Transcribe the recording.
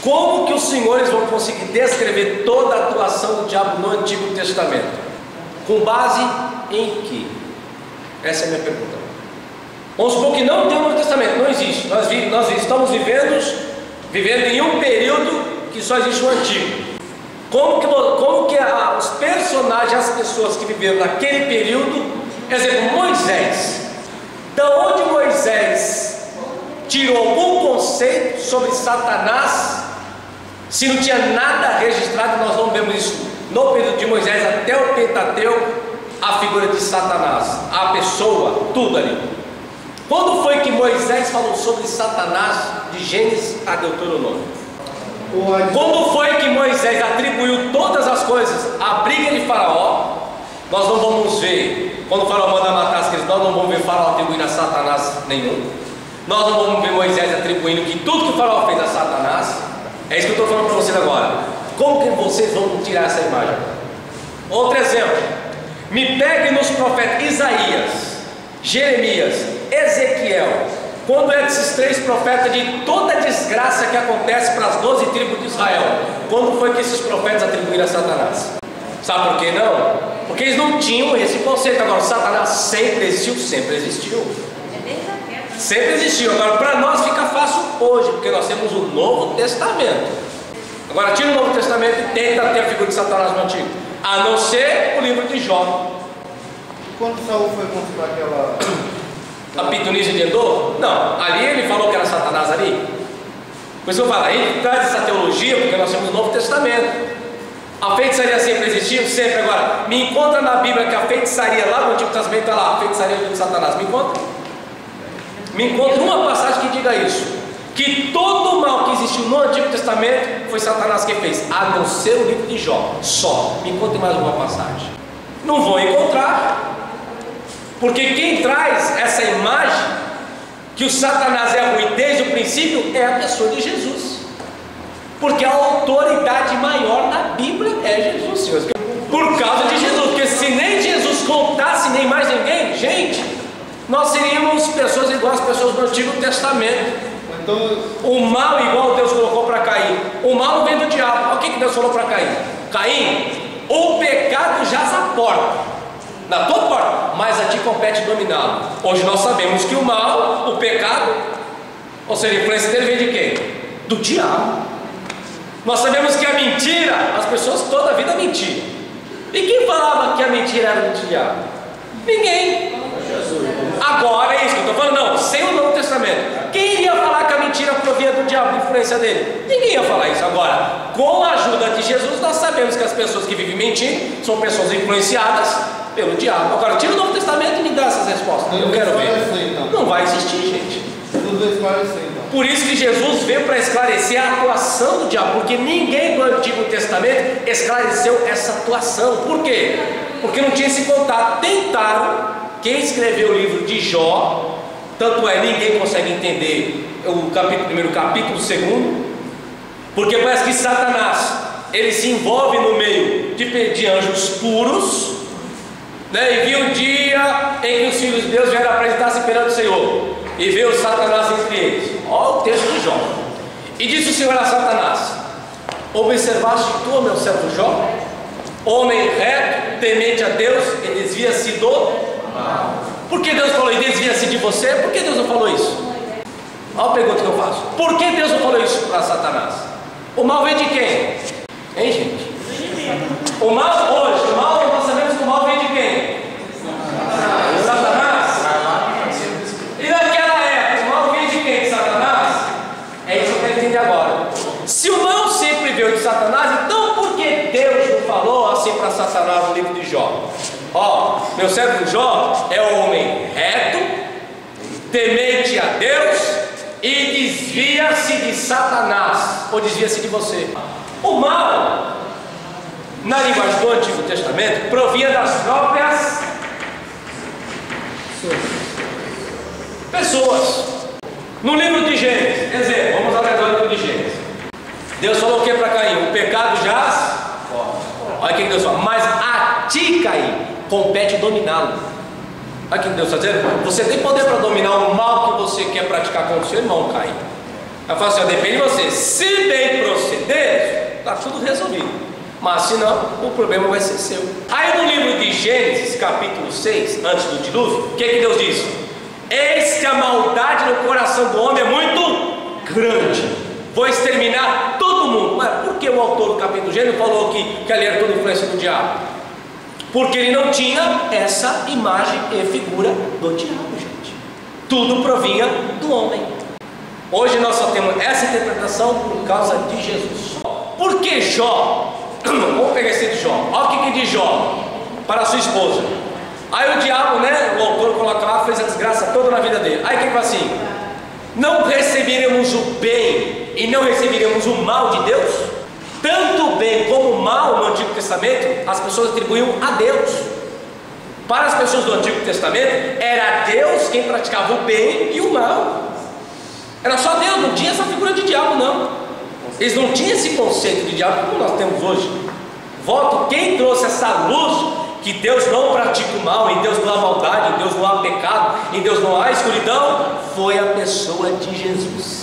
Como que os senhores vão conseguir descrever toda a atuação do diabo no Antigo Testamento? Com base em quê? Essa é a minha pergunta. Vamos supor que não tem o Novo Testamento, não existe. Nós estamos vivendo em um período que só existe o Antigo. Como que os personagens, as pessoas que viveram naquele período, exemplo, Moisés, da onde Moisés tirou algum conceito sobre Satanás, se não tinha nada registrado? Nós não vemos isso no período de Moisés até o Pentateuco, a figura de Satanás, a pessoa, tudo ali. Quando foi que Moisés falou sobre Satanás, de Gênesis a Deuteronômio? Quando foi que Moisés atribuiu todas as coisas à briga de Faraó? Nós não vamos ver, quando o Faraó manda matar as crianças, nós não vamos ver Faraó atribuindo a Satanás nenhum. Nós não vamos ver Moisés atribuindo que tudo que o Faraó fez a Satanás. É isso que eu estou falando para vocês agora. Como que vocês vão tirar essa imagem? Outro exemplo, me pegue nos profetas Isaías, Jeremias, Ezequiel. Quando é desses três profetas, de toda a desgraça que acontece para as 12 tribos de Israel, quando foi que esses profetas atribuíram a Satanás? Sabe por que não? Porque eles não tinham esse conceito. Agora, Satanás sempre existiu, sempre existiu. Sempre existiu. Agora, para nós fica fácil hoje, porque nós temos o Novo Testamento. Agora, tira o Novo Testamento e tenta ter a figura de Satanás no Antigo, a não ser o livro de Jó. Quando Saul foi contra aquela... a pitonisa de Endor? Não, ali ele falou que era Satanás ali. Por isso eu falo, aí traz essa teologia, porque nós temos o Novo Testamento. A feitiçaria sempre existiu? Sempre. Agora, me encontra na Bíblia que a feitiçaria lá no Antigo Testamento está lá, a feitiçaria de Satanás. Me encontra? Me encontra uma passagem que diga isso, que todo o mal que existiu no Antigo Testamento foi Satanás que fez, a não ser o livro de Jó. Só. Me encontre mais uma passagem. Não vou encontrar. Porque quem traz essa imagem que o Satanás é ruim desde o princípio é a pessoa de Jesus. Porque a autoridade maior na Bíblia é Jesus, senhores. Por causa de Jesus. Porque se nem Jesus contasse, nem mais ninguém, gente, nós seríamos pessoas igual as pessoas do Antigo Testamento. Então, o mal igual Deus colocou para Caim. O mal não vem do diabo. O que Deus falou para Caim? Caim, o pecado jaz à porta, na tua porta, mas a ti compete dominá-lo. Hoje nós sabemos que o mal, o pecado, ou seja, a influência dele vem de quem? Do diabo. Nós sabemos que a mentira, as pessoas toda a vida mentiram. E quem falava que a mentira era do diabo? Ninguém. Agora é isso que eu estou falando, não, sem o Novo Testamento. Quem iria falar que a mentira provia do diabo, a influência dele? Ninguém ia falar isso. Agora, com a ajuda de Jesus, nós sabemos que as pessoas que vivem mentindo são pessoas influenciadas pelo diabo. Agora, tira o Novo Testamento e me dá essas respostas. Eu quero ver. Não vai existir, gente. Por isso que Jesus veio para esclarecer a atuação do diabo, porque ninguém do Antigo Testamento esclareceu essa atuação. Por quê? Porque não tinha esse contato. Tentaram. Quem escreveu o livro de Jó, tanto é, ninguém consegue entender o capítulo 1, capítulo 2, porque parece que Satanás, ele se envolve no meio de anjos puros, né? E viu um dia em que os filhos de Deus vieram apresentar-se perante o Senhor, e veio Satanás entre eles. Olha o texto de Jó. E disse o Senhor a Satanás: observaste tu, meu servo Jó, homem reto, temente a Deus, e desvia-se do... Por que Deus falou e desvia-se de você? Por que Deus não falou isso? Olha a pergunta que eu faço. Por que Deus não falou isso para Satanás? O mal vem de quem? Hein, gente? O mal hoje, nós sabemos que o mal vem de quem? Satanás. E naquela época, o mal vem de quem? Satanás? É isso que eu quero entender agora. Se o mal sempre veio de Satanás, então por que Deus não falou assim para Satanás no livro de Jó? Ó, meu servo Jó é um homem reto, temente a Deus e desvia-se de Satanás, ou desvia-se de você. O mal, na linguagem do Antigo Testamento, provia das próprias pessoas. No livro de Gênesis, exemplo, vamos analisar o livro de Gênesis. Deus falou o que para Caim? O pecado jaz. Olha o que Deus fala: mas a ti, Caim, compete dominá-lo. Olha o que Deus está dizendo: você tem poder para dominar o mal que você quer praticar contra o seu irmão, Caim. Ela fala assim: ó, depende de você. Se bem tudo resolvido. Mas se não, o problema vai ser seu. Aí no livro de Gênesis, capítulo 6, antes do dilúvio, o que Deus diz? Eis que a maldade no coração do homem é muito grande, vou exterminar todo mundo. Mas por que o autor do capítulo Gênesis falou que ali era toda influência do diabo? Porque ele não tinha essa imagem e figura do diabo, gente. Tudo provinha do homem. Hoje nós só temos essa interpretação por causa de Jesus. Por que Jó? Vamos pegar esse de Jó. Olha o que diz Jó para a sua esposa. Aí o diabo, o autor coloca lá, fez a desgraça toda na vida dele. Aí o que fala assim? Não receberemos o bem e não receberemos o mal de Deus? Tanto o bem como o mal no Antigo Testamento, as pessoas atribuíam a Deus. Para as pessoas do Antigo Testamento, era Deus quem praticava o bem e o mal. Era só Deus, não tinha essa figura de diabo, não. Eles não tinham esse conceito de diabo como nós temos hoje. Volto, quem trouxe essa luz que Deus não pratica o mal, em Deus não há maldade, em Deus não há pecado, em Deus não há escuridão, foi a pessoa de Jesus.